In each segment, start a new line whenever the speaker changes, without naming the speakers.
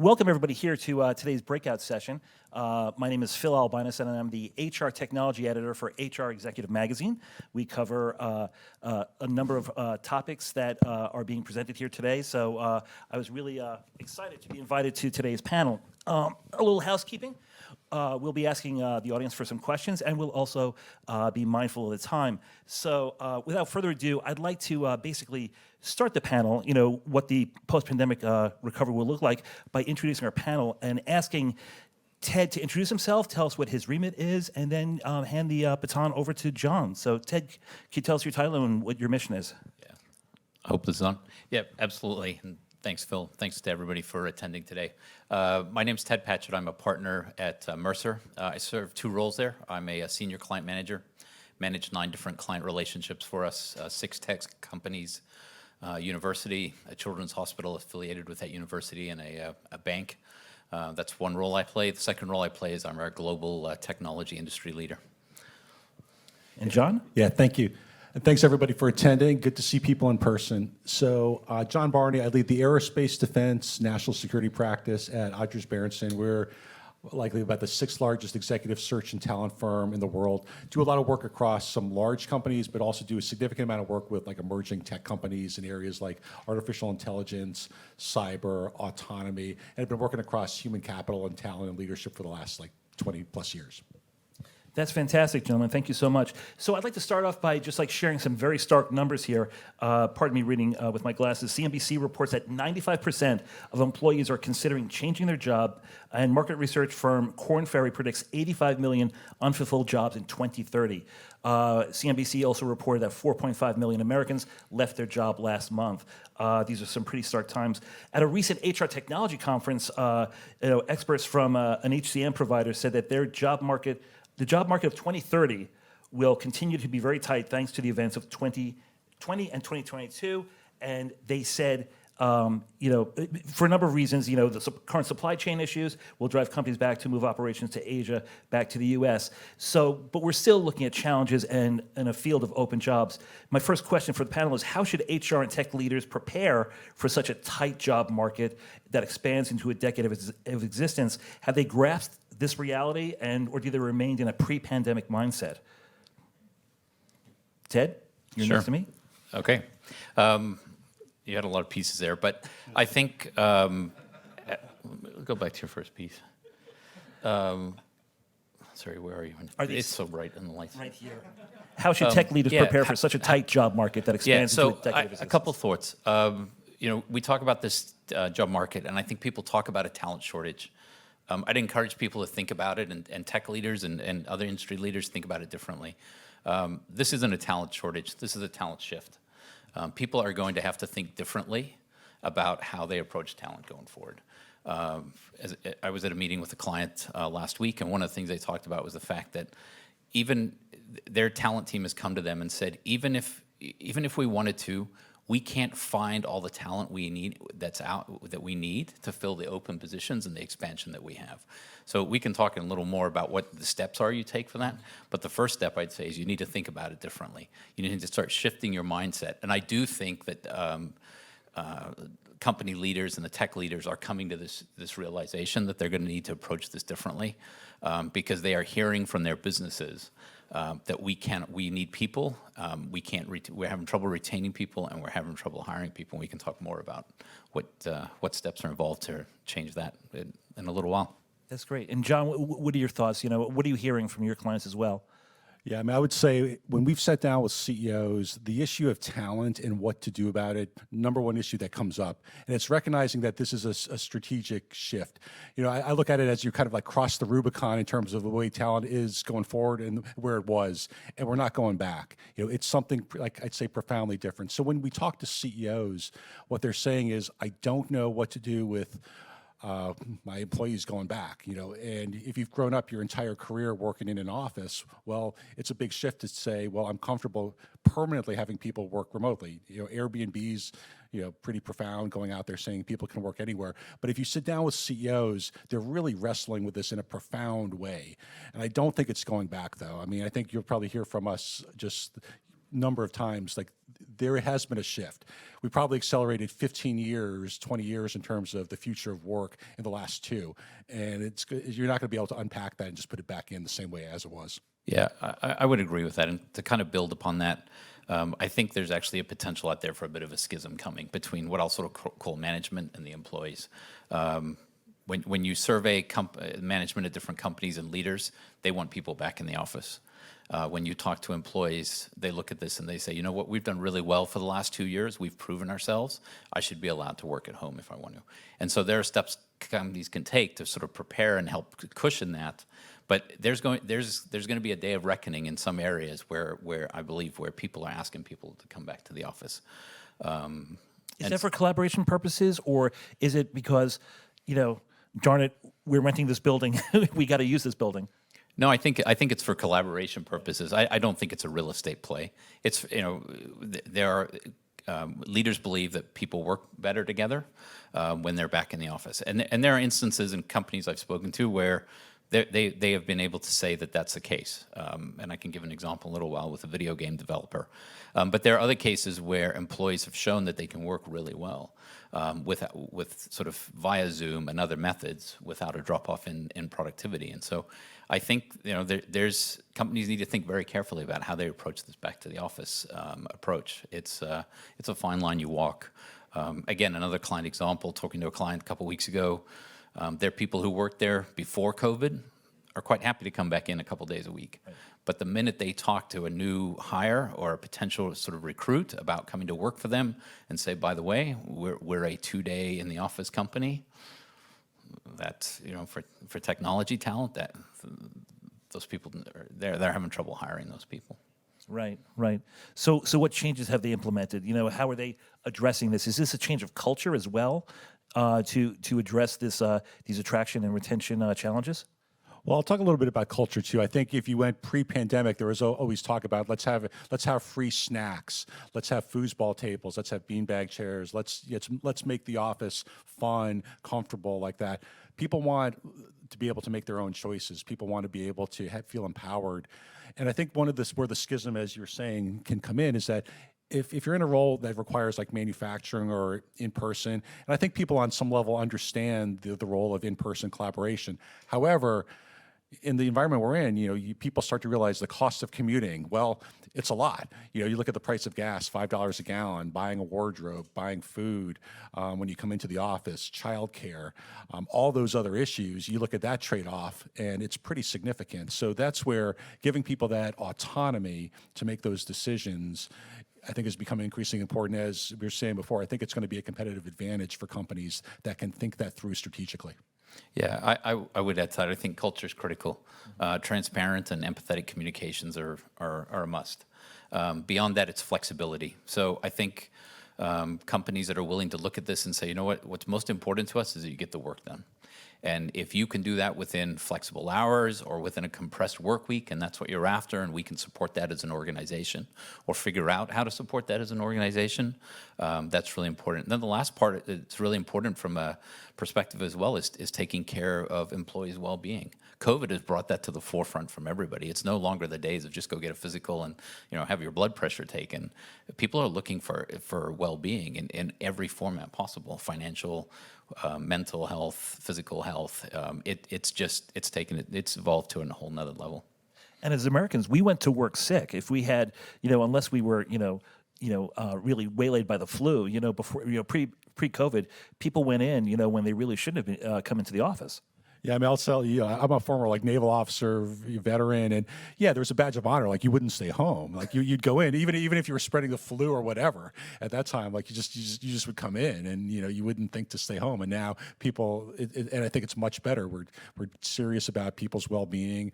Welcome everybody here to today's breakout session. My name is Phil Albinus, and I'm the HR Technology Editor for HR Executive Magazine. We cover a number of topics that are being presented here today, so I was really excited to be invited to today's panel. A little housekeeping. We'll be asking the audience for some questions, and we'll also be mindful of the time. So without further ado, I'd like to basically start the panel, what the post-pandemic recovery will look like, by introducing our panel and asking Ted to introduce himself, tell us what his remit is, and then hand the baton over to John. So Ted, can you tell us your title and what your mission is?
Yeah, I hope this is on. Yeah, absolutely. And thanks, Phil. Thanks to everybody for attending today. My name's Ted Patchet. I'm a partner at Mercer. I serve two roles there. I'm a senior client manager, manage 9 different client relationships for us, 6 tech companies, university, a children's hospital affiliated with that university, and a bank. That's one role I play. The second role I play is I'm our global technology industry leader.
And John?
Yeah, thank you. And thanks, everybody, for attending. Good to see people in person. So, John Barney, I lead the Aerospace Defense National Security Practice at Odgers, Berndtson. We're likely about the 6th largest executive search and talent firm in the world. Do a lot of work across some large companies, but also do a significant amount of work with emerging tech companies in areas like artificial intelligence, cyber, autonomy, and have been working across human capital and talent and leadership for the last 20 plus years.
That's fantastic, gentlemen. Thank you so much. So I'd like to start off by just sharing some very stark numbers here. Pardon me reading with my glasses. CNBC reports that 95% of employees are considering changing their job, and market research firm Korn Ferry predicts 85 million unfulfilled jobs in 2030. CNBC also reported that 4.5 million Americans left their job last month. These are some pretty stark times. At a recent HR technology conference, experts from an HCM provider said that the job market of 2030 will continue to be very tight thanks to the events of 2020 and 2022. And they said, for a number of reasons, the current supply chain issues will drive companies back to move operations to Asia, back to the US. But we're still looking at challenges and a field of open jobs. My first question for the panel is, how should HR and tech leaders prepare for such a tight job market that expands into a decade of existence? Have they grasped this reality, or do they remain in a pre-pandemic mindset? Ted, you're
Sure.
next to me.
Okay. You had a lot of pieces there, but I think, go back to your first piece. Sorry, where are you? It's so bright in the lights.
Right here. How should tech leaders prepare for such a tight job market that expands into a decade of existence?
A couple thoughts. We talk about this job market, and I think people talk about a talent shortage. I'd encourage people to think about it, and tech leaders and other industry leaders think about it differently. This isn't a talent shortage. This is a talent shift. People are going to have to think differently about how they approach talent going forward. I was at a meeting with a client last week, and one of the things they talked about was the fact that even their talent team has come to them and said, even if we wanted to, we can't find all the talent we need that we need to fill the open positions and the expansion that we have. So we can talk a little more about what the steps are you take for that. But the first step, I'd say, is you need to think about it differently. You need to start shifting your mindset. And I do think that company leaders and the tech leaders are coming to this realization that they're going to need to approach this differently, because they are hearing from their businesses that we need people. We're having trouble retaining people, and we're having trouble hiring people. And we can talk more about what steps are involved to change that in a little while.
That's great. And John, what are your thoughts? What are you hearing from your clients as well?
Yeah, I would say when we've sat down with CEOs, the issue of talent and what to do about it, number one issue that comes up, and it's recognizing that this is a strategic shift. I look at it as you kind of cross the Rubicon in terms of the way talent is going forward and where it was, and we're not going back. It's something I'd say profoundly different. So when we talk to CEOs, what they're saying is, I don't know what to do with my employees going back, and if you've grown up your entire career working in an office, well, it's a big shift to say, well, I'm comfortable permanently having people work remotely. Airbnb's, pretty profound, going out there saying people can work anywhere. But if you sit down with CEOs, they're really wrestling with this in a profound way. And I don't think it's going back, though. I think you'll probably hear from us just number of times, like there has been a shift. We probably accelerated 15 years, 20 years in terms of the future of work in the last 2. And you're not going to be able to unpack that and just put it back in the same way as it was.
Yeah, I would agree with that. And to kind of build upon that, I think there's actually a potential out there for a bit of a schism coming between what I'll sort of call management and the employees. When you survey management at different companies and leaders, they want people back in the office. When you talk to employees, they look at this and they say, you know what, we've done really well for the last 2 years. We've proven ourselves. I should be allowed to work at home if I want to. And so there are steps companies can take to sort of prepare and help cushion that. But there's going to be a day of reckoning in some areas where I believe where people are asking people to come back to the office.
Is that for collaboration purposes, or is it because, darn it, we're renting this building, we got to use this building?
No, I think it's for collaboration purposes. I don't think it's a real estate play. It's there are leaders believe that people work better together when they're back in the office, and there are instances in companies I've spoken to where they have been able to say that that's the case. And I can give an example in a little while with a video game developer. But there are other cases where employees have shown that they can work really well with sort of via Zoom and other methods without a drop-off in productivity. And so I think there's companies need to think very carefully about how they approach this back to the office approach. It's a fine line you walk. Again, another client example, talking to a client a couple weeks ago, there are people who worked there before COVID are quite happy to come back in a couple days a week. Right. But the minute they talk to a new hire or a potential sort of recruit about coming to work for them and say, by the way, we're a 2-day in the office company, that's, for technology talent, that those people, they're having trouble hiring those people.
Right. So what changes have they implemented? How are they addressing this? Is this a change of culture as well to address these attraction and retention challenges?
Well, I'll talk a little bit about culture too. I think if you went pre-pandemic, there was always talk about let's have free snacks, let's have foosball tables, let's have beanbag chairs, let's make the office fun, comfortable, like that. People want to be able to make their own choices. People want to be able to feel empowered. And I think where the schism, as you're saying, can come in is that if you're in a role that requires like manufacturing or in-person, and I think people on some level understand the role of in-person collaboration. However, in the environment we're in, people start to realize the cost of commuting. Well, it's a lot. You look at the price of gas, $5 a gallon, buying a wardrobe, buying food, when you come into the office, childcare, all those other issues, you look at that trade-off and it's pretty significant. So that's where giving people that autonomy to make those decisions, I think, has become increasingly important. As we were saying before, I think it's going to be a competitive advantage for companies that can think that through strategically.
Yeah, I would add to that. I think culture is critical. Transparent and empathetic communications are a must. Beyond that, it's flexibility. So I think companies that are willing to look at this and say, you know what's most important to us is that you get the work done. And if you can do that within flexible hours or within a compressed work week, and that's what you're after, and we can support that as an organization or figure out how to support that as an organization, that's really important. And then the last part that's really important from a perspective as well is taking care of employees' well-being. COVID has brought that to the forefront from everybody. It's no longer the days of just go get a physical and have your blood pressure taken. People are looking for well-being in every format possible: financial, mental health, physical health. It's evolved to a whole nother level.
And as Americans, we went to work sick. If we had, unless we were, really waylaid by the flu, before, pre-COVID, people went in, when they really shouldn't have been come into the office.
Yeah, I mean, I'll tell you, I'm a former naval officer, veteran, and yeah, there was a badge of honor. Like, you wouldn't stay home. Like, you'd go in, even if you were spreading the flu or whatever. At that time, like, you just would come in, and you wouldn't think to stay home. And now people, and I think it's much better. We're serious about people's well-being,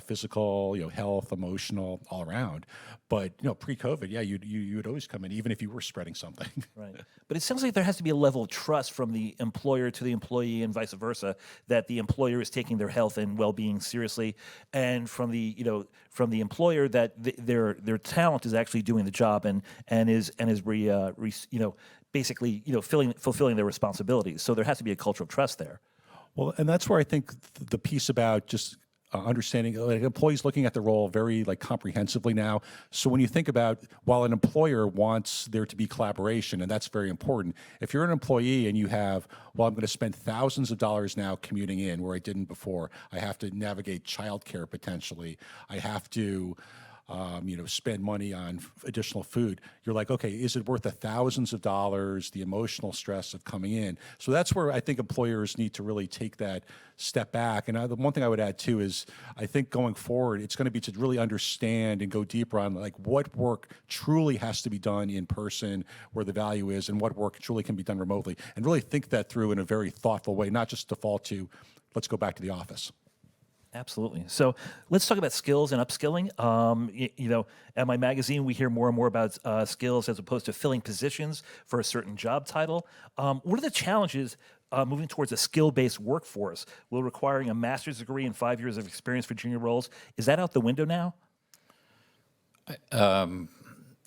physical, health, emotional, all around. But pre-COVID, yeah, you would always come in, even if you were spreading something.
Right. But it sounds like there has to be a level of trust from the employer to the employee, and vice versa, that the employer is taking their health and well-being seriously, and from the employer that their talent is actually doing the job and is basically fulfilling their responsibilities. So there has to be a culture of trust there.
Well, and that's where I think the piece about just understanding, like employees looking at the role very like comprehensively now. So when you think about, while an employer wants there to be collaboration, and that's very important, if you're an employee and you have, well, I'm going to spend thousands of dollars now commuting in where I didn't before, I have to navigate childcare potentially, I have to spend money on additional food. You're like, okay, is it worth the thousands of dollars, the emotional stress of coming in? So that's where I think employers need to really take that step back. And the one thing I would add too is, I think going forward, it's going to be to really understand and go deeper on like what work truly has to be done in person, where the value is, and what work truly can be done remotely, and really think that through in a very thoughtful way, not just default to, let's go back to the office.
Absolutely. So let's talk about skills and upskilling. At my magazine, we hear more and more about skills as opposed to filling positions for a certain job title. What are the challenges moving towards a skill-based workforce? Will requiring a master's degree and 5 years of experience for junior roles, is that out the window now?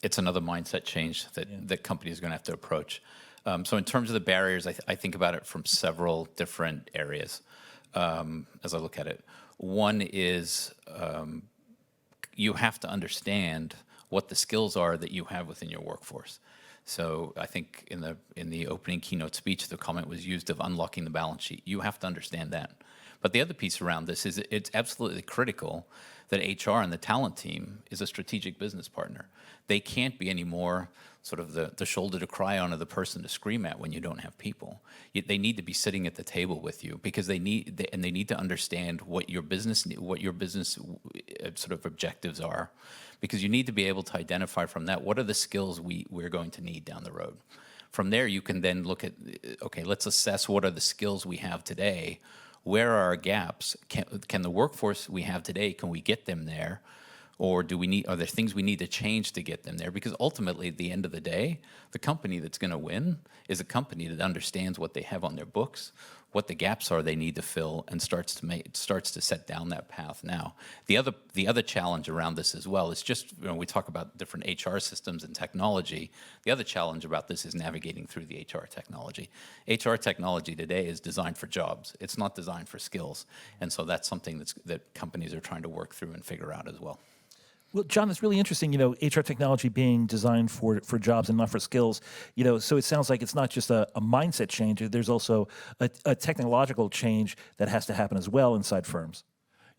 It's another mindset change that companies are going to have to approach. So in terms of the barriers, I think about it from several different areas as I look at it. One is you have to understand what the skills are that you have within your workforce. So I think in the opening keynote speech, the comment was used of unlocking the balance sheet. You have to understand that. But the other piece around this is it's absolutely critical that HR and the talent team is a strategic business partner. They can't be any more sort of the shoulder to cry on, or the person to scream at when you don't have people. They need to be sitting at the table with you, because they need to understand what your business sort of objectives are, because you need to be able to identify from that what are the skills we're going to need down the road. From there, you can then look at, okay, let's assess what are the skills we have today. Where are our gaps? Can the workforce we have today, can we get them there? Or are there things we need to change to get them there? Because ultimately, at the end of the day, the company that's going to win is a company that understands what they have on their books, what the gaps are they need to fill, and starts to set down that path now. The other challenge around this as well is just, we talk about different HR systems and technology. The other challenge about this is navigating through the HR technology. HR technology today is designed for jobs. It's not designed for skills. And so that's something that companies are trying to work through and figure out as well.
Well, John, it's really interesting, HR technology being designed for jobs and not for skills. So it sounds like it's not just a mindset change. There's also a technological change that has to happen as well inside firms.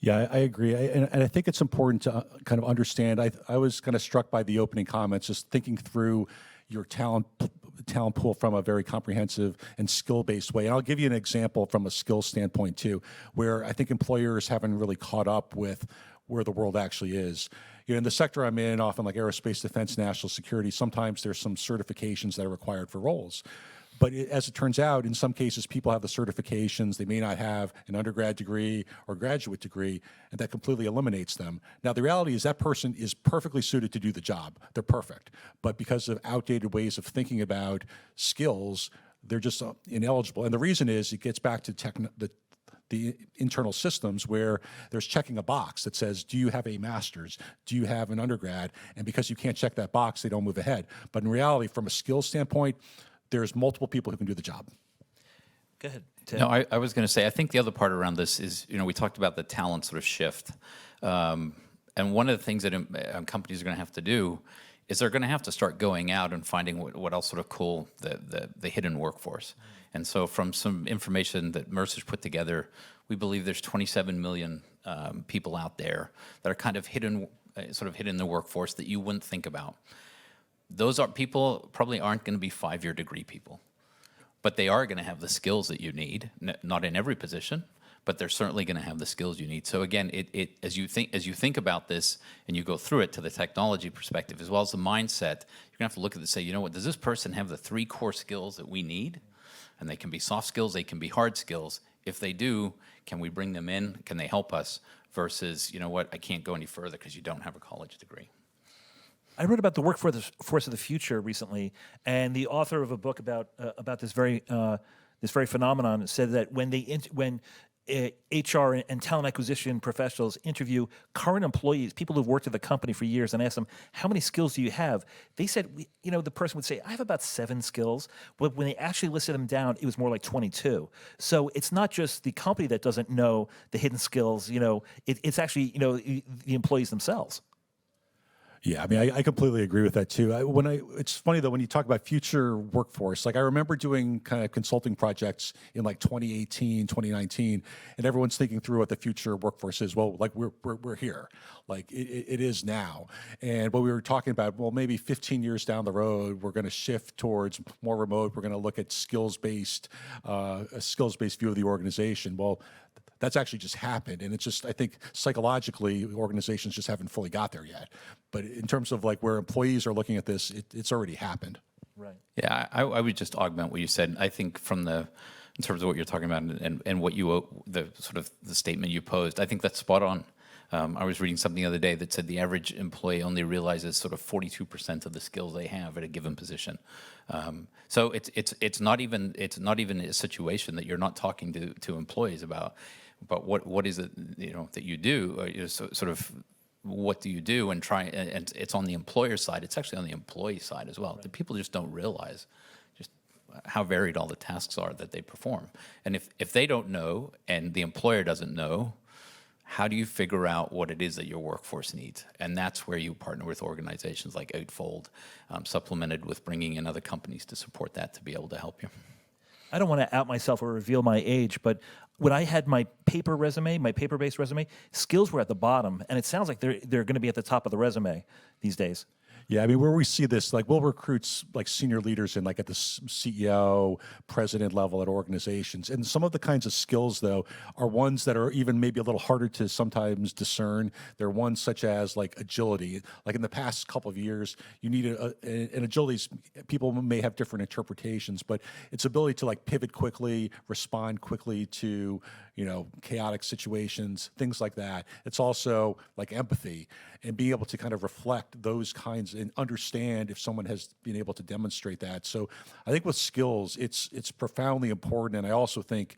Yeah, I agree. And I think it's important to kind of understand. I was kind of struck by the opening comments, just thinking through your talent pool from a very comprehensive and skill-based way. And I'll give you an example from a skill standpoint too, where I think employers haven't really caught up with where the world actually is. In the sector I'm in, often like aerospace, defense, national security, sometimes there's some certifications that are required for roles. But as it turns out, in some cases, people have the certifications. They may not have an undergrad degree or graduate degree, and that completely eliminates them. Now, the reality is that person is perfectly suited to do the job. They're perfect. But because of outdated ways of thinking about skills, they're just ineligible. And the reason is it gets back to the internal systems where there's checking a box that says, do you have a master's? Do you have an undergrad? And because you can't check that box, they don't move ahead. But in reality, from a skills standpoint, there's multiple people who can do the job.
Go ahead, Tim.
No, I was going to say, I think the other part around this is, we talked about the talent sort of shift. And one of the things that companies are going to have to do is they're going to have to start going out and finding what I'll sort of call the hidden workforce. And so from some information that Mercer's put together, we believe there's 27 million people out there that are kind of hidden in the workforce that you wouldn't think about. Those people probably aren't going to be 5-year degree people, but they are going to have the skills that you need, not in every position, but they're certainly going to have the skills you need. So again, as you think about this and you go through it to the technology perspective as well as the mindset, you're going to have to look at it and say, you know what, does this person have the 3 core skills that we need? And they can be soft skills, they can be hard skills. If they do, can we bring them in? Can they help us? Versus, you know what, I can't go any further because you don't have a college degree.
I wrote about the workforce of the future recently, and the author of a book about this very phenomenon said that when HR and talent acquisition professionals interview current employees, people who've worked at the company for years, and ask them, how many skills do you have? They said, the person would say, I have about 7 skills. But when they actually listed them down, it was more like 22. So it's not just the company that doesn't know the hidden skills. It's actually, the employees themselves.
Yeah, I mean, I completely agree with that too. It's funny though when you talk about future workforce. Like I remember doing kind of consulting projects in like 2018, 2019, and everyone's thinking through what the future workforce is. Well, like we're here, like it is now. And what we were talking about, well, maybe 15 years down the road, we're going to shift towards more remote. We're going to look at a skills-based view of the organization. Well, that's actually just happened, and it's just, I think psychologically organizations just haven't fully got there yet. But in terms of like where employees are looking at this, it's already happened.
Right.
Yeah, I would just augment what you said. I think in terms of what you're talking about and what the statement you posed, I think that's spot on. I was reading something the other day that said the average employee only realizes sort of 42% of the skills they have at a given position. So it's not even a situation that you're not talking to employees about what is it that you do, what do you do, and it's on the employer side. It's actually on the employee side as well. Right. The people just don't realize just how varied all the tasks are that they perform. And if they don't know and the employer doesn't know, how do you figure out what it is that your workforce needs? And that's where you partner with organizations like Outfold, supplemented with bringing in other companies to support that to be able to help you.
I don't want to out myself or reveal my age, but when I had my paper-based resume, skills were at the bottom, and it sounds like they're going to be at the top of the resume these days.
Yeah, I mean, where we see this, like we'll recruit like senior leaders in like at the CEO, president level at organizations. And some of the kinds of skills, though, are ones that are even maybe a little harder to sometimes discern. They're ones such as like agility. Like in the past couple of years, you need an agility, people may have different interpretations, but its ability to like pivot quickly, respond quickly to, chaotic situations, things like that. It's also like empathy and being able to kind of reflect those kinds and understand if someone has been able to demonstrate that. So I think with skills, it's profoundly important. And I also think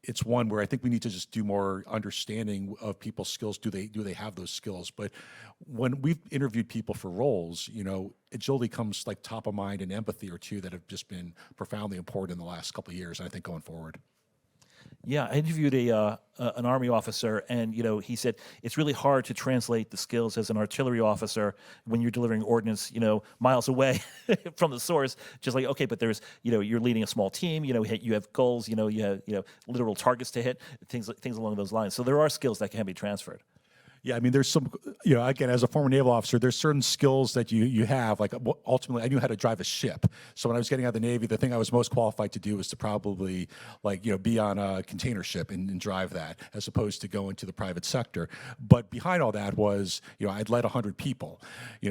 it's one where I think we need to just do more understanding of people's skills. Do they have those skills? But when we've interviewed people for roles, agility comes like top of mind, and empathy are two that have just been profoundly important in the last couple of years, and I think going forward.
Yeah, I interviewed an Army officer, and he said it's really hard to translate the skills as an artillery officer when you're delivering ordnance, miles away from the source. Just like, okay, but there's, you're leading a small team, you have goals, you have literal targets to hit, things along those lines. So there are skills that can be transferred.
Yeah, I mean, there's some, again, as a former naval officer, there's certain skills that you have. Like, ultimately, I knew how to drive a ship. So when I was getting out of the Navy, the thing I was most qualified to do was to probably, be on a container ship and drive that, as opposed to go into the private sector. But behind all that was, I'd led 100 people,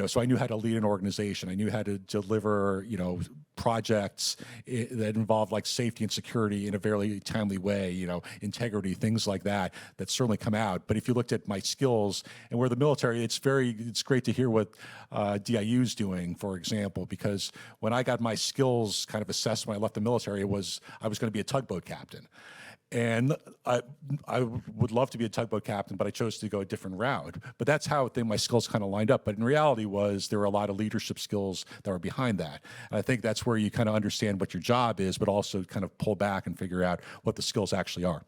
so I knew how to lead an organization. I knew how to deliver, projects that involved like safety and security in a very timely way, integrity, things like that certainly come out. But if you looked at my skills and we're the military, it's great to hear what DIU's doing, for example, because when I got my skills kind of assessed when I left the military, I was going to be a tugboat captain. And I would love to be a tugboat captain, but I chose to go a different route. But that's how my skills kind of lined up. But in reality there were a lot of leadership skills that were behind that. And I think that's where you kind of understand what your job is, but also kind of pull back and figure out what the skills actually are.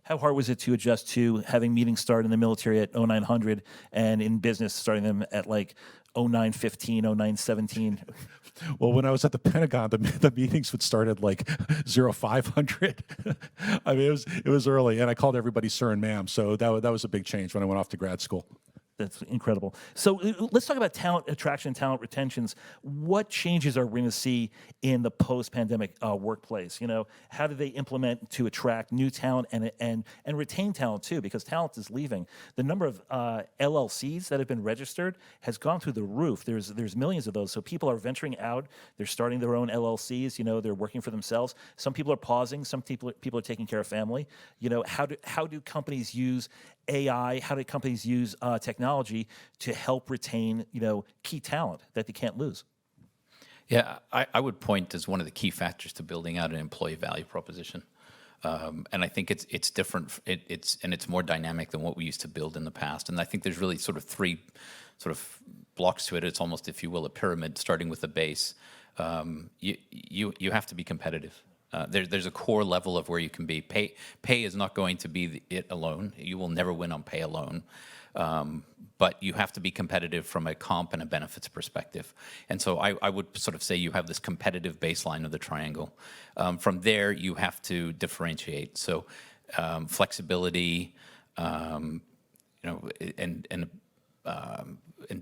How hard was it to adjust to having meetings start in the military at 0900 and in business starting them at like 0915, 0917?
Well, when I was at the Pentagon, the meetings would start at like 0500. I mean, it was early, and I called everybody sir and ma'am. So that was a big change when I went off to grad school.
That's incredible. So let's talk about talent attraction, talent retentions. What changes are we going to see in the post-pandemic workplace? How do they implement to attract new talent and retain talent too? Because talent is leaving. The number of LLCs that have been registered has gone through the roof. There's millions of those. So people are venturing out. They're starting their own LLCs. They're working for themselves. Some people are pausing. Some people are taking care of family. How do companies use AI? How do companies use technology to help retain, key talent that they can't lose?
Yeah, I would point as one of the key factors to building out an employee value proposition. And I think it's different. It's more dynamic than what we used to build in the past. And I think there's really sort of three sort of blocks to it. It's almost, if you will, a pyramid starting with the base. You have to be competitive. There's a core level of where you can be. Pay is not going to be it alone. You will never win on pay alone. But you have to be competitive from a comp and a benefits perspective. And so I would sort of say you have this competitive baseline of the triangle. From there, you have to differentiate. So flexibility, and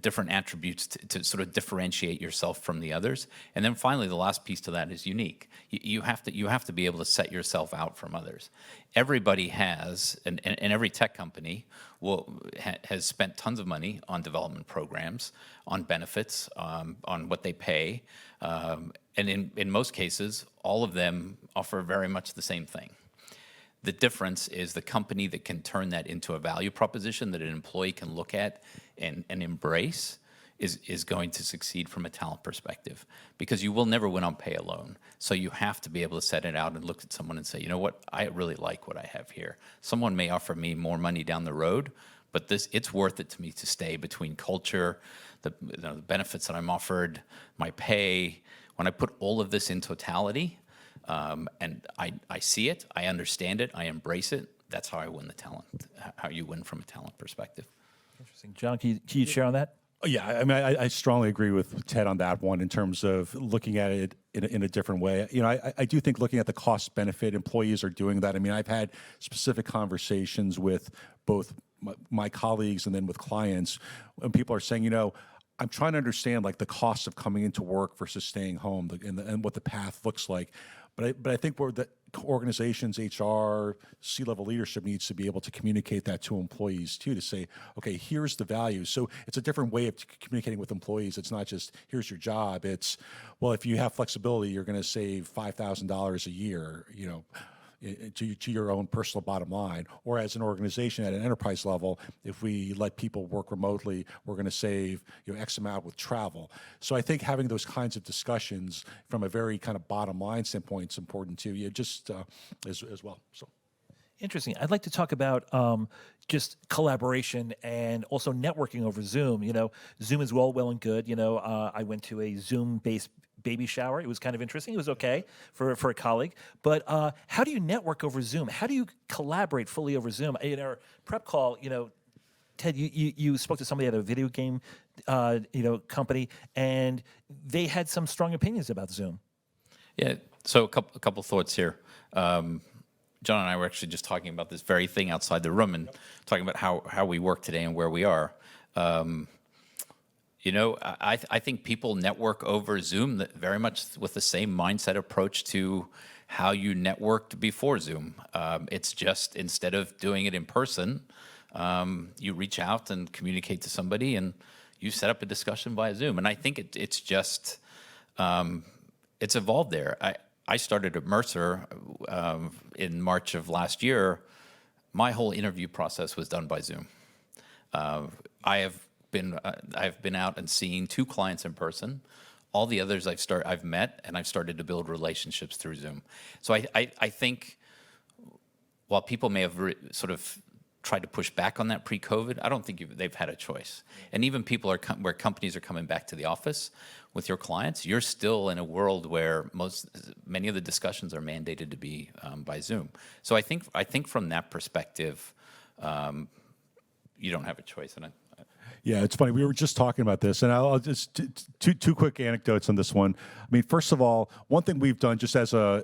different attributes to sort of differentiate yourself from the others. And then finally, the last piece to that is unique. You have to be able to set yourself out from others. Everybody has, and every tech company has spent tons of money on development programs, on benefits, on what they pay. And in most cases, all of them offer very much the same thing. The difference is the company that can turn that into a value proposition that an employee can look at and embrace is going to succeed from a talent perspective, because you will never win on pay alone. So you have to be able to set it out and look at someone and say, you know what, I really like what I have here. Someone may offer me more money down the road, but it's worth it to me to stay between culture, the benefits that I'm offered, my pay. When I put all of this in totality, and I see it, I understand it, I embrace it. That's how I win the talent, how you win from a talent perspective.
Interesting. John, can you share on that?
Yeah, I mean, I strongly agree with Ted on that one in terms of looking at it in a different way. You know, I do think looking at the cost benefit, employees are doing that. I mean, I've had specific conversations with both my colleagues and then with clients, when people are saying, you know, I'm trying to understand like the cost of coming into work versus staying home and what the path looks like. But I think where the organizations, HR, C-level leadership needs to be able to communicate that to employees too, to say, okay, here's the value. So it's a different way of communicating with employees. It's not just, here's your job. It's, well, if you have flexibility, you're going to save $5,000 a year, you know, to your own personal bottom line. Or as an organization at an enterprise level, if we let people work remotely, we're going to save X amount with travel. So I think having those kinds of discussions from a very kind of bottom line standpoint is important too. Just as well. So.
Interesting. I'd like to talk about just collaboration and also networking over Zoom. You know, Zoom is well and good. You know, I went to a Zoom-based baby shower. It was kind of interesting. It was okay for a colleague. But how do you network over Zoom? How do you collaborate fully over Zoom? In our prep call, you know, Ted, you spoke to somebody at a video game, company, and they had some strong opinions about Zoom.
Yeah. So a couple thoughts here. John and I were actually just talking about this very thing outside the room and talking about how we work today and where we are. I think people network over Zoom very much with the same mindset approach to how you networked before Zoom. It's just, instead of doing it in person, you reach out and communicate to somebody and you set up a discussion via Zoom. And I think it's just, it's evolved there. I started at Mercer in March of last year. My whole interview process was done by Zoom. I've been out and seen 2 clients in person. All the others I've met, and I've started to build relationships through Zoom. So I think while people may have sort of tried to push back on that pre-COVID, I don't think they've had a choice. And even people where companies are coming back to the office with your clients, you're still in a world where many of the discussions are mandated to be by Zoom. So I think from that perspective, you don't have a choice. And
Yeah, it's funny. We were just talking about this, and I'll just two quick anecdotes on this one. I mean, first of all, one thing we've done just as an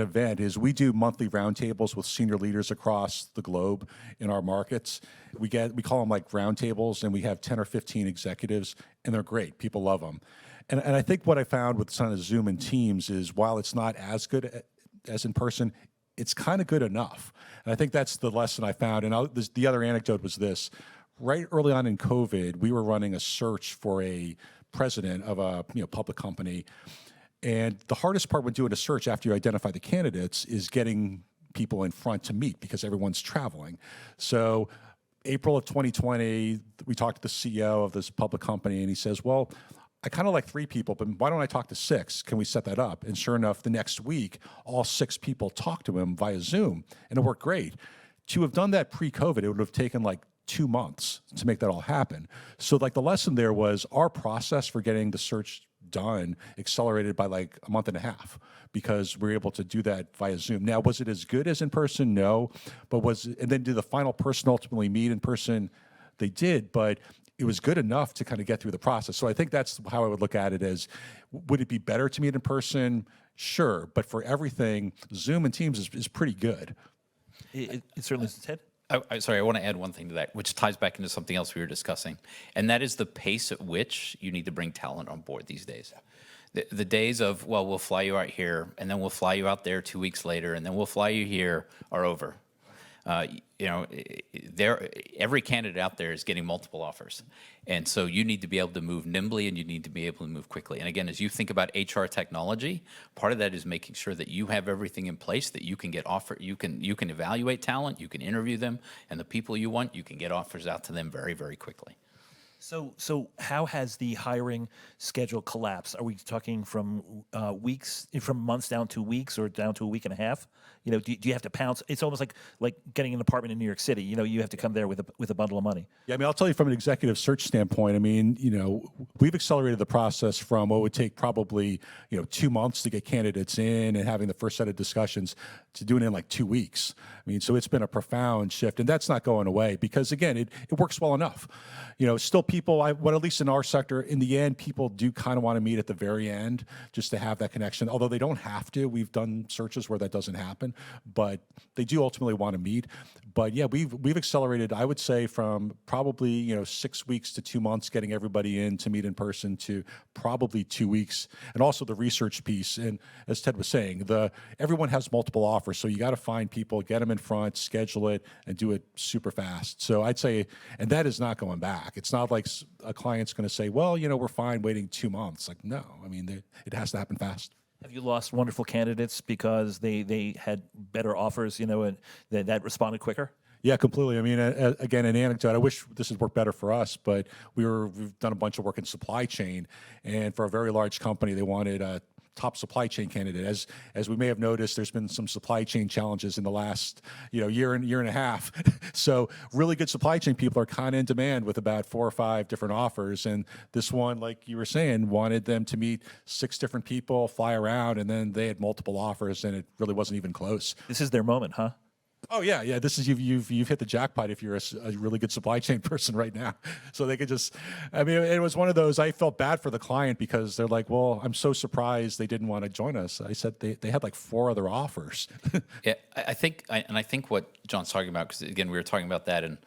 event is we do monthly roundtables with senior leaders across the globe in our markets. We call them like roundtables, and we have 10 or 15 executives, and they're great. People love them. And I think what I found with some of Zoom and Teams is while it's not as good as in person, it's kind of good enough. And I think that's the lesson I found. And the other anecdote was this. Right early on in COVID, we were running a search for a president of a public company. And the hardest part when doing a search after you identify the candidates is getting people in front to meet because everyone's traveling. So April of 2020, we talked to the CEO of this public company, and he says, well, I kind of like 3 people, but why don't I talk to 6? Can we set that up? And sure enough, the next week, all 6 people talked to him via Zoom, and it worked great. To have done that pre-COVID, it would have taken like 2 months to make that all happen. So like the lesson there was our process for getting the search done accelerated by like a month and a half because we were able to do that via Zoom. Now, was it as good as in person? No, but and then did the final person ultimately meet in person? They did, but it was good enough to kind of get through the process. So I think that's how I would look at it as, would it be better to meet in person? Sure, but for everything, Zoom and Teams is pretty good.
It certainly is. Ted?
Sorry, I want to add one thing to that, which ties back into something else we were discussing, and that is the pace at which you need to bring talent on board these days. The days of, well, we'll fly you out here, and then we'll fly you out there 2 weeks later, and then we'll fly you here, are over. Every candidate out there is getting multiple offers. And so you need to be able to move nimbly and you need to be able to move quickly. And again, as you think about HR technology, part of that is making sure that you have everything in place that you can get offer, you can evaluate talent, you can interview them, and the people you want, you can get offers out to them very, very quickly.
So how has the hiring schedule collapsed? Are we talking from months down to weeks or down to a week and a half? Do you have to pounce? It's almost like getting an apartment in New York City. You have to come there with a bundle of money.
Yeah, I mean, I'll tell you from an executive search standpoint, I mean, we've accelerated the process from what would take probably, 2 months to get candidates in and having the first set of discussions to doing it in like 2 weeks. I mean, so it's been a profound shift, and that's not going away because, again, it works well enough. Still people, at least in our sector, in the end, people do kind of want to meet at the very end just to have that connection, although they don't have to. We've done searches where that doesn't happen, but they do ultimately want to meet. But yeah, we've accelerated, I would say, from probably 6 weeks to 2 months getting everybody in to meet in person to probably 2 weeks, and also the research piece. And as Ted was saying, everyone has multiple offers, so you got to find people, get them in front, schedule it, and do it super fast. So I'd say, and that is not going back. It's not like a client's going to say, well, we're fine waiting 2 months. Like, no, I mean, it has to happen fast.
Have you lost wonderful candidates because they had better offers, and that responded quicker?
Yeah, completely. I mean, again, an anecdote. I wish this had worked better for us, but we've done a bunch of work in supply chain, and for a very large company, they wanted a top supply chain candidate. As we may have noticed, there's been some supply chain challenges in the last year and a half. So really good supply chain people are kind of in demand with about 4 or 5 different offers. And this one, like you were saying, wanted them to meet 6 different people, fly around, and then they had multiple offers, and it really wasn't even close.
This is their moment, huh?
Oh yeah. This is you've hit the jackpot if you're a really good supply chain person right now. So they could just, I mean, it was one of those. I felt bad for the client because they're like, well, I'm so surprised they didn't want to join us. I said they had like 4 other offers.
Yeah, I think what John's talking about, because again, we were talking about that, and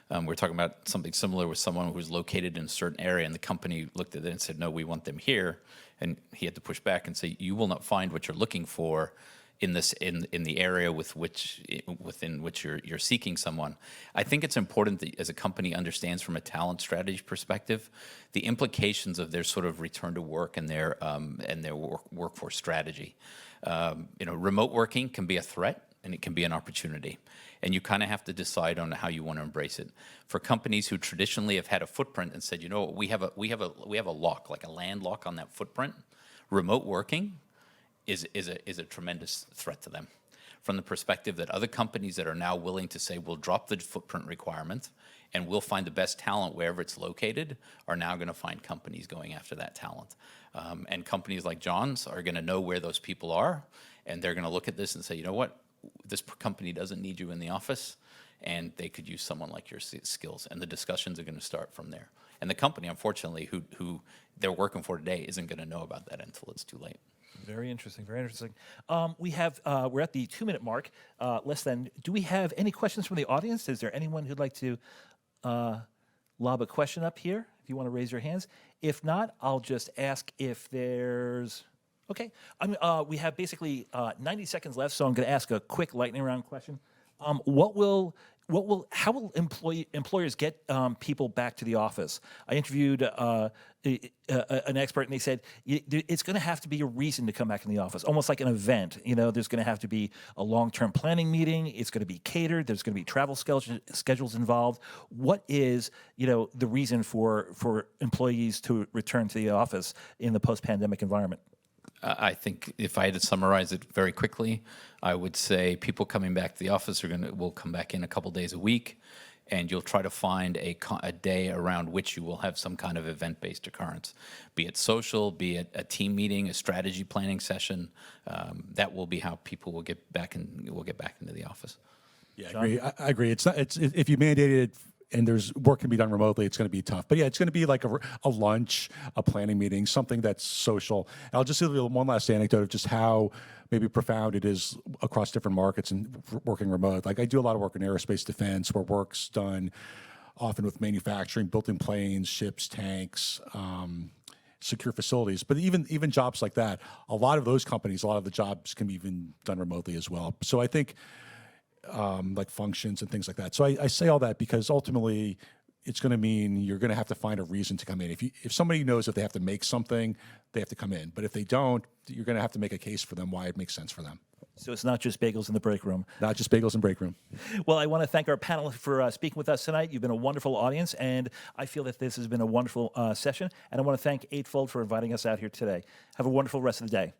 we were talking about something similar with someone who was located in a certain area, and the company looked at it and said, no, we want them here, and he had to push back and say, you will not find what you're looking for in the area within which you're seeking someone. I think it's important that as a company understands from a talent strategy perspective the implications of their sort of return to work and their workforce strategy. Remote working can be a threat and it can be an opportunity, and you kind of have to decide on how you want to embrace it. For companies who traditionally have had a footprint and said, we have a lock, like a land lock on that footprint, remote working is a tremendous threat to them, from the perspective that other companies that are now willing to say we'll drop the footprint requirement and we'll find the best talent wherever it's located are now going to find companies going after that talent. And companies like John's are going to know where those people are, and they're going to look at this and say, you know what, this company doesn't need you in the office, and they could use someone like your skills, and the discussions are going to start from there. And the company, unfortunately, who they're working for today isn't going to know about that until it's too late.
Very interesting. Very interesting. We're at the 2-minute mark. Less than. Do we have any questions from the audience? Is there anyone who'd like to lob a question up here? If you want to raise your hands. If not, I'll just ask if there's. Okay. We have basically 90 seconds left, so I'm going to ask a quick lightning round question. What will How will employers get people back to the office? I interviewed an expert, and they said it's going to have to be a reason to come back in the office, almost like an event. There's going to have to be a long-term planning meeting. It's going to be catered. There's going to be travel schedules involved. What is the reason for employees to return to the office in the post-pandemic environment?
I think if I had to summarize it very quickly, I would say people coming back to the office will come back in a couple days a week, and you'll try to find a day around which you will have some kind of event-based occurrence, be it social, be it a team meeting, a strategy planning session. That will be how people will get back into the office.
Yeah, I agree. I agree. It's not. It's if you mandated it and there's work can be done remotely, it's going to be tough. But yeah, it's going to be like a lunch, a planning meeting, something that's social. And I'll just give you one last anecdote of just how maybe profound it is across different markets and working remote. Like I do a lot of work in aerospace defense, where work's done often with manufacturing, building planes, ships, tanks. Secure facilities, but even jobs like that, a lot of those companies, a lot of the jobs can be even done remotely as well. So I think like functions and things like that. So I say all that because ultimately it's going to mean you're going to have to find a reason to come in. If somebody knows that they have to make something, they have to come in. But if they don't, you're going to have to make a case for them why it makes sense for them.
So it's not just bagels in the break room.
Not just bagels in break room.
Well, I want to thank our panel for speaking with us tonight. You've been a wonderful audience, and I feel that this has been a wonderful session. And I want to thank Eightfold for inviting us out here today. Have a wonderful rest of the day.